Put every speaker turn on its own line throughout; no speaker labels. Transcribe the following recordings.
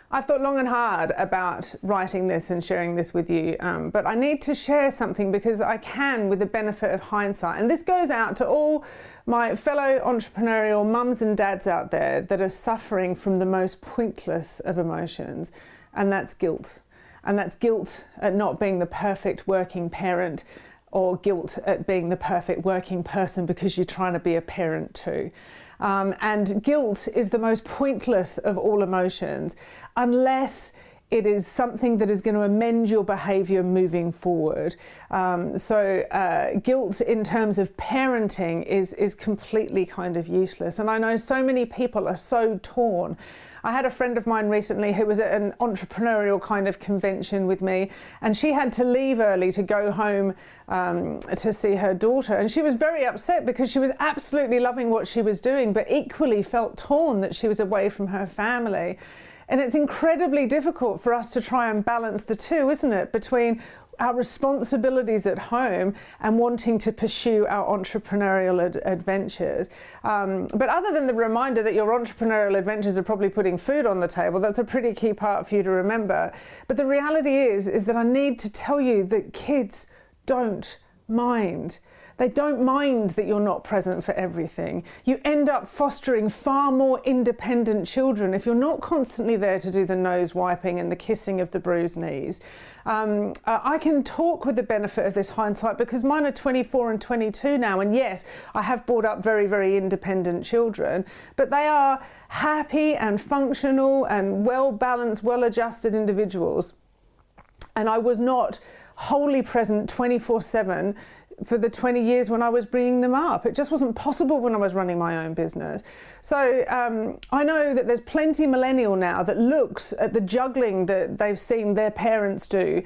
I've thought long and hard about writing this and sharing this with you, but I need to share something because I can with the benefit of hindsight. And this goes out to all my fellow entrepreneurial mums and dads out there that are suffering from the most pointless of emotions, and that's guilt. And that's guilt at not being the perfect working parent, or guilt at being the perfect working person because you're trying to be a parent too. And guilt is the most pointless of all emotions unless it is something that is going to amend your behaviour moving forward. Guilt in terms of parenting is completely kind of useless. And I know so many people are so torn. I had a friend of mine recently who was at an entrepreneurial kind of convention with me, and she had to leave early to go home to see her daughter. And she was very upset because she was absolutely loving what she was doing, but equally felt torn that she was away from her family. And it's incredibly difficult for us to try and balance the two, isn't it? Between our responsibilities at home and wanting to pursue our entrepreneurial adventures. But other than the reminder that your entrepreneurial adventures are probably putting food on the table, that's a pretty key part for you to remember. But the reality is that I need to tell you that kids don't mind. They don't mind that you're not present for everything. You end up fostering far more independent children if you're not constantly there to do the nose wiping and the kissing of the bruised knees. I can talk with the benefit of this hindsight because mine are 24 and 22 now, and yes, I have brought up very, very independent children, but they are happy and functional and well-balanced, well-adjusted individuals. And I was not wholly present 24/7 for the 20 years when I was bringing them up. It just wasn't possible when I was running my own business. So I know that there's plenty millennial now that looks at the juggling that they've seen their parents do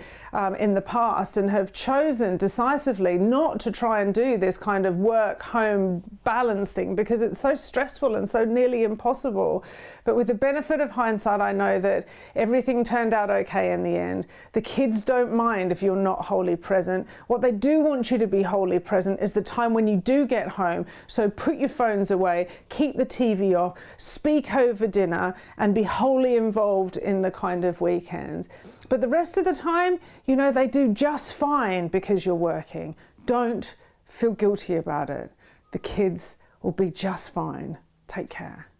in the past and have chosen decisively not to try and do this kind of work-home balance thing because it's so stressful and so nearly impossible. But with the benefit of hindsight, I know that everything turned out okay in the end. The kids don't mind if you're not wholly present. What they do want you to be wholly present is the time when you do get home. So put your phones away, keep the TV off, speak over dinner, and be wholly involved in the kind of weekends. But the rest of the time, you know, they do just fine because you're working. Don't feel guilty about it. The kids will be just fine. Take care.